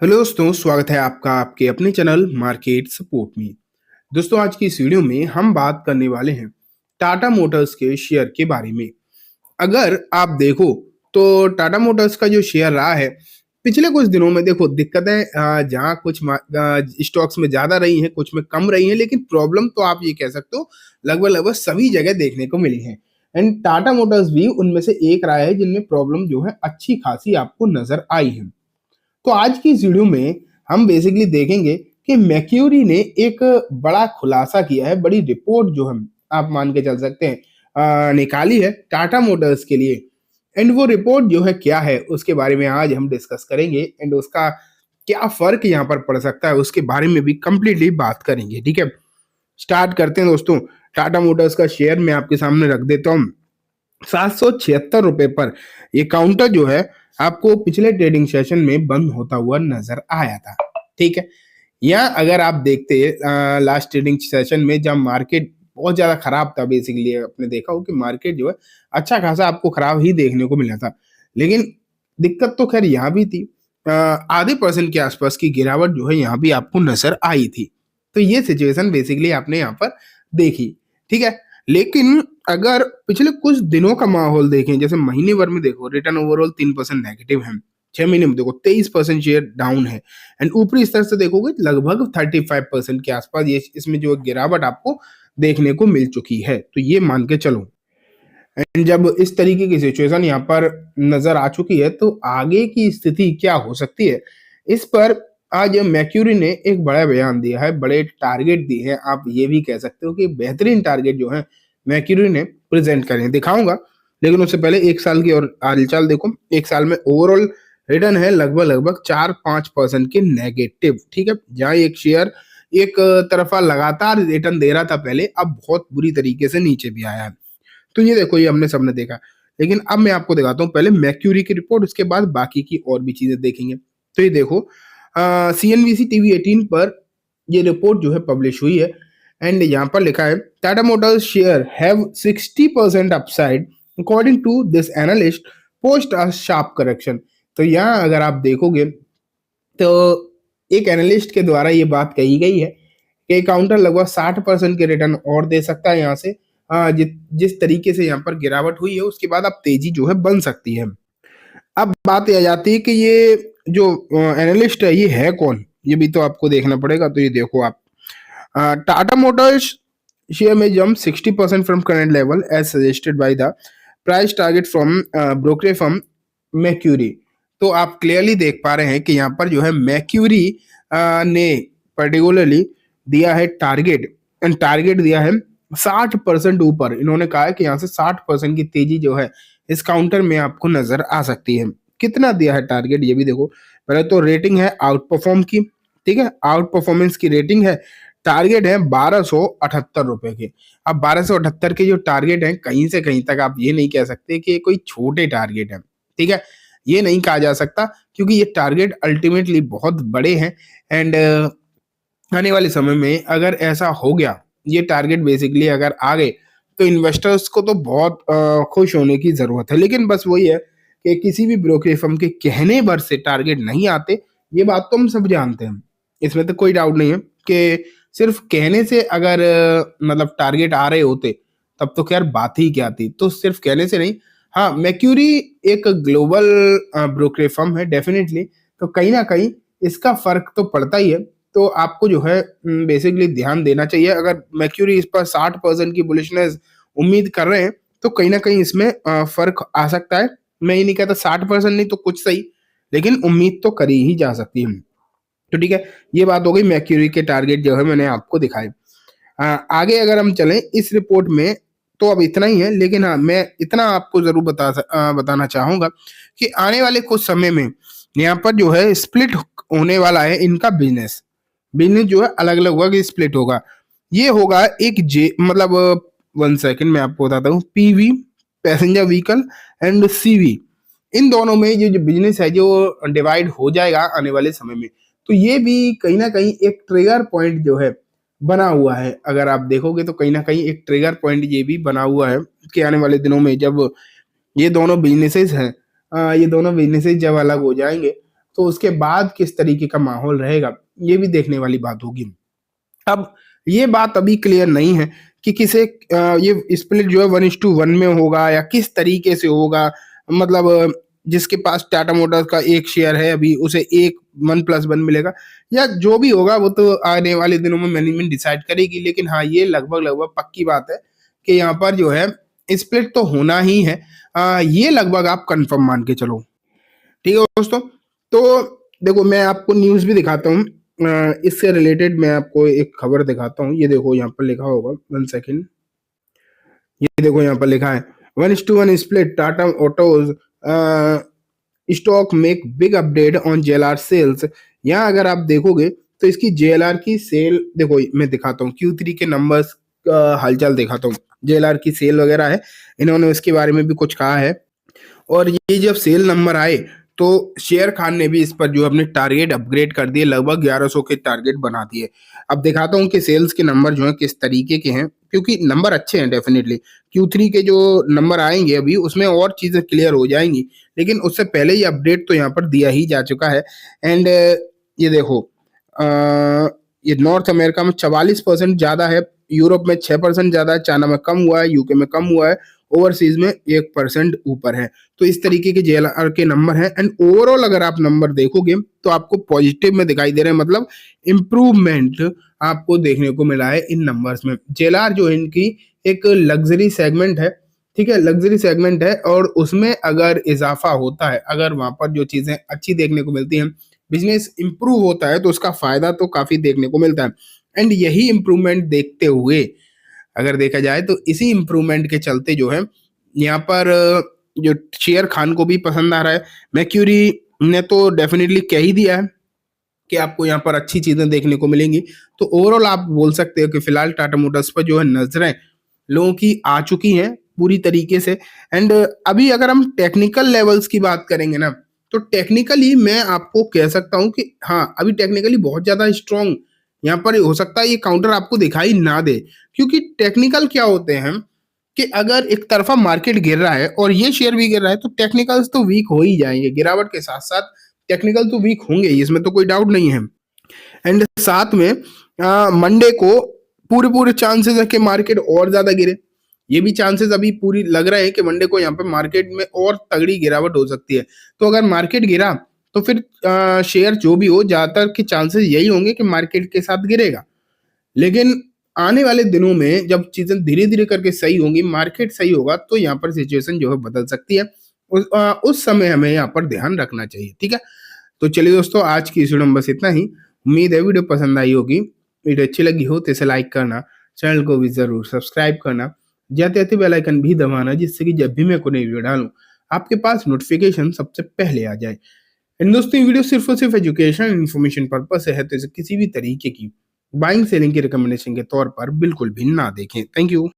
Hello दोस्तों, स्वागत है आपका आपके अपने चैनल मार्केट सपोर्ट में। दोस्तों, आज की इस वीडियो में हम बात करने वाले हैं टाटा मोटर्स के शेयर के बारे में। अगर आप देखो तो टाटा मोटर्स का जो शेयर रहा है पिछले कुछ दिनों में, देखो दिक्कतें जहाँ कुछ स्टॉक्स में ज्यादा रही हैं, कुछ में कम रही हैं, लेकिन प्रॉब्लम तो आप ये कह सकते हो लगभग लगभग सभी जगह देखने को मिली है। एंड टाटा मोटर्स भी उनमें से एक रहा है जिनमें प्रॉब्लम जो है अच्छी खासी आपको नजर आई है। तो आज की इस वीडियो में हम बेसिकली देखेंगे कि मैक्यूरी ने एक बड़ा खुलासा किया है, बड़ी रिपोर्ट जो हम आप मान के चल सकते हैं निकाली है टाटा मोटर्स के लिए। एंड वो रिपोर्ट जो है क्या है उसके बारे में आज हम डिस्कस करेंगे, एंड उसका क्या फर्क यहाँ पर पड़ सकता है उसके बारे में भी कंप्लीटली बात करेंगे। ठीक है, स्टार्ट करते हैं दोस्तों। टाटा मोटर्स का शेयर मैं आपके सामने रख देता हूँ। 776 रुपए पर ये काउंटर जो है आपको पिछले ट्रेडिंग सेशन में बंद होता हुआ नजर आया था। ठीक है, या अगर आप देखते लास्ट ट्रेडिंग सेशन में जब मार्केट बहुत ज्यादा खराब था, बेसिकली आपने देखा हो कि मार्केट जो है अच्छा खासा आपको खराब ही देखने को मिला था। लेकिन दिक्कत तो खैर यहाँ भी थी, आधे परसेंट के आसपास की गिरावट जो है यहाँ भी आपको नजर आई थी। तो ये सिचुएशन बेसिकली आपने यहाँ पर देखी। ठीक है, लेकिन अगर पिछले कुछ दिनों का माहौल देखें, जैसे महीने भर में देखो रिटर्न ओवरऑल 3% नेगेटिव है, 6 महीने में देखो 23% शेयर डाउन है, एंड ऊपरी स्तर से देखोगे लगभग 35% के आसपास ये इसमें जो गिरावट आपको देखने को मिल चुकी है। तो ये मान के चलो, एंड जब इस तरीके की सिचुएशन यहाँ पर नजर आ चुकी है तो आगे की स्थिति क्या हो सकती है, इस पर आज मैक्यूरी ने एक बड़ा बयान दिया है, बड़े टारगेट दिए हैं। आप ये भी कह सकते हो कि बेहतरीन टारगेट जो है मैक्यूरी ने प्रेजेंट करे दिखाऊंगा। लेकिन उससे पहले एक साल की और हालचाल देखो। एक साल में ओवरऑल रिटर्न है लगभग लगभग 4-5% के नेगेटिव। ठीक है, जहां एक शेयर एक तरफा लगातार रिटर्न दे रहा था पहले, अब बहुत बुरी तरीके से नीचे भी आया है। तो ये देखो, ये हमने सबने देखा। लेकिन अब मैं आपको दिखाता हूँ पहले मैक्यूरी की रिपोर्ट, उसके बाद बाकी की और भी चीजें देखेंगे। तो ये देखो, CNBC TV 18 पर ये रिपोर्ट जो है पब्लिश हुई है, एंड यहाँ पर लिखा है Tata Motors share have 60% upside according to this analyst post a sharp correction. तो यहाँ अगर आप देखोगे तो एक एनालिस्ट के द्वारा ये बात कही गई है कि काउंटर लगभग 60% के रिटर्न और दे सकता है यहाँ से। जिस तरीके से यहाँ पर गिरावट हुई है उसके बाद अब तेजी जो है बन सकती है। अब बात ये आ जाती है कि ये जो एनालिस्ट है ये है कौन, ये भी तो आपको देखना पड़ेगा। तो ये देखो आप, टाटा मोटर्स शेयर में jump 60% from current level as suggested by the price target from brokerage firm Macquarie. तो आप क्लियरली देख पा रहे हैं कि यहाँ पर जो है मैक्यूरी ने पर्टिकुलरली दिया है टारगेट, एंड टारगेट दिया है 60% ऊपर। इन्होंने कहा है कि यहाँ से 60% की तेजी जो है इस काउंटर में आपको नजर आ सकती है। कितना दिया है टारगेट ये भी देखो। पहले तो रेटिंग है आउट परफॉर्म की। ठीक है, आउट परफॉर्मेंस की रेटिंग है। टारगेट है 1278 रुपए के। अब 1278 के जो टारगेट है, कहीं से कहीं तक आप ये नहीं कह सकते कि ये कोई छोटे टारगेट है। ठीक है, ये नहीं कहा जा सकता क्योंकि ये टारगेट अल्टीमेटली बहुत बड़े हैं। एंड आने वाले समय में अगर ऐसा हो गया, ये टारगेट बेसिकली अगर आ गए, तो इन्वेस्टर्स को तो बहुत खुश होने की जरूरत है। लेकिन बस वही है कि किसी भी ब्रोकरेज फर्म के कहने भर से टारगेट नहीं आते, ये बात तो हम सब जानते हैं। इसमें तो कोई डाउट नहीं है कि सिर्फ कहने से अगर मतलब टारगेट आ रहे होते तब तो खैर बात ही क्या थी। तो सिर्फ कहने से नहीं, हाँ मैक्यूरी एक ग्लोबल ब्रोकरेज फर्म है डेफिनेटली, तो कहीं ना कहीं इसका फर्क तो पड़ता ही है। तो आपको जो है बेसिकली ध्यान देना चाहिए। अगर मैक्यूरी इस पर 60% की बुलिशनेस उम्मीद कर रहे हैं तो कहीं ना कहीं इसमें फर्क आ सकता है। मैं ये नहीं कहता 60% नहीं तो कुछ सही, लेकिन उम्मीद तो करी ही जा सकती है। तो ठीक है, ये बात हो गई मैक्यूरी के टारगेट जो है मैंने आपको दिखाए। आगे अगर हम चलें इस रिपोर्ट में तो अब इतना ही है। लेकिन हाँ, मैं इतना आपको जरूर बताना चाहूंगा कि आने वाले कुछ समय में यहाँ पर जो है स्प्लिट होने वाला है इनका बिजनेस। बिजनेस जो है अलग अलग होगा, स्प्लिट होगा। ये होगा एक जे मतलब 1 सेकंड मैं आपको बताता हूँ। PV passenger vehicle and CV, इन दोनों में ये जो बिजनेस है जो डिवाइड हो जाएगा आने वाले समय में। तो ये भी कहीं ना कहीं एक ट्रिगर पॉइंट जो है बना हुआ है। अगर आप देखोगे तो कहीं ना कहीं एक ट्रिगर पॉइंट ये भी बना हुआ है कि आने वाले दिनों में जब ये दोनों बिजनेसेस हैं, ये दोनों बिजनेसेस जब अलग हो जाएंगे तो उसके बाद किस तरीके का माहौल रहेगा, ये भी देखने वाली बात होगी। अब ये बात अभी क्लियर नहीं है कि ये स्प्लिट जो है 1:1 में होगा या किस तरीके से होगा। मतलब जिसके पास टाटा मोटर्स का एक शेयर है अभी, उसे एक 1+1 मिलेगा, या जो भी होगा वो तो आने वाले दिनों में मैनेजमेंट डिसाइड करेगी। लेकिन हाँ, ये लगभग लगभग पक्की बात है कि यहाँ पर जो है स्प्लिट तो होना ही है। ये लगभग आप कंफर्म मान के चलो। ठीक है दोस्तों, तो देखो मैं आपको न्यूज़ भी दिखाता हूँ। इससे रिलेटेड मैं आपको एक खबर दिखाता हूँ। ये देखो यहाँ पर लिखा होगा, 1 सेकेंड। ये देखो यहाँ पर लिखा है 1:1 split, Tata autos stock make big update on JLR sales. यहाँ अगर आप देखोगे तो इसकी जेएलआर की सेल देखो, मैं दिखाता हूँ Q3 के नंबर्स का हालचाल दिखाता हूँ। जेएलआर की सेल वगैरह है, इन्होंने उसके बारे में भी कुछ कहा है। और ये जब सेल नंबर आए तो शेयर खान ने भी इस पर जो अपने टारगेट अपग्रेड कर दिए, लगभग 1100 के टारगेट बना दिए। अब दिखाता हूँ कि सेल्स के नंबर जो है किस तरीके के हैं, क्योंकि नंबर अच्छे हैं डेफिनेटली। Q3 के जो नंबर आएंगे अभी उसमें और चीजें क्लियर हो जाएंगी, लेकिन उससे पहले ही अपडेट तो यहाँ पर दिया ही जा चुका है। एंड ये देखो, ये नॉर्थ अमेरिका में 44% ज्यादा है, यूरोप में 6% ज्यादा है, चाइना में कम हुआ है, यूके में कम हुआ है, ओवरसीज में 1% ऊपर है। तो इस तरीके के जेएलआर के नंबर हैं। एंड ओवरऑल अगर आप नंबर देखोगे तो आपको पॉजिटिव में दिखाई दे रहे हैं, मतलब इंप्रूवमेंट आपको देखने को मिला है इन नंबर्स में। जेएलआर जो है इनकी एक लग्जरी सेगमेंट है, ठीक है, लग्जरी सेगमेंट है, और उसमें अगर इजाफा होता है, अगर वहां पर जो चीजें अच्छी देखने को मिलती हैं, बिजनेस इंप्रूव होता है, तो उसका फायदा तो काफी देखने को मिलता है। एंड यही इंप्रूवमेंट देखते हुए अगर देखा जाए तो इसी इंप्रूवमेंट के चलते जो है यहाँ पर जो शेयर खान को भी पसंद आ रहा है। मैक्यूरी ने तो डेफिनेटली कह ही दिया है कि आपको यहाँ पर अच्छी चीजें देखने को मिलेंगी। तो ओवरऑल आप बोल सकते हो कि फिलहाल टाटा मोटर्स पर जो है नजरें लोगों की आ चुकी हैं पूरी तरीके से। एंड अभी अगर हम टेक्निकल लेवल्स की बात करेंगे ना, तो टेक्निकली मैं आपको कह सकता हूँ कि हाँ, अभी टेक्निकली बहुत ज्यादा स्ट्रॉन्ग यहाँ पर हो सकता है ये काउंटर आपको दिखाई ना दे, क्योंकि टेक्निकल क्या होते हैं कि अगर एक तरफा मार्केट गिर रहा है और ये शेयर भी गिर रहा है तो टेक्निकल्स तो वीक हो ही जाएंगे, गिरावट के साथ साथ टेक्निकल तो वीक होंगे ही, इसमें तो कोई डाउट नहीं है। एंड साथ में मंडे को पूरे पूरे चांसेस है कि मार्केट और ज्यादा गिरे। ये भी चांसेस अभी पूरी लग रहा है कि मंडे को यहाँ पे मार्केट में और तगड़ी गिरावट हो सकती है। तो अगर मार्केट गिरा तो फिर शेयर जो भी हो, ज्यादातर के चांसेस यही होंगे कि मार्केट के साथ गिरेगा। लेकिन आने वाले दिनों में जब चीजें धीरे धीरे करके सही होंगी, मार्केट सही होगा, तो यहाँ पर सिचुएशन जो है बदल सकती है। उस समय हमें यहाँ पर ध्यान रखना चाहिए। ठीक है, तो चलिए दोस्तों, आज की इस वीडियो में बस इतना ही। उम्मीद है वीडियो पसंद आई होगी। वीडियो अच्छी लगी हो तो इसे लाइक करना, चैनल को भी जरूर सब्सक्राइब करना, जाते जाते बेल आइकन भी दबाना, जिससे कि जब भी मैं कोई नई वीडियो डालूं आपके पास नोटिफिकेशन सबसे पहले आ जाए। एंड दोस्तों, ये वीडियो सिर्फ और सिर्फ एजुकेशन इन्फॉर्मेशन पर्पज से है, तो इसे किसी भी तरीके की बाइंग सेलिंग की रिकमेंडेशन के तौर पर बिल्कुल भी ना देखें। Thank you.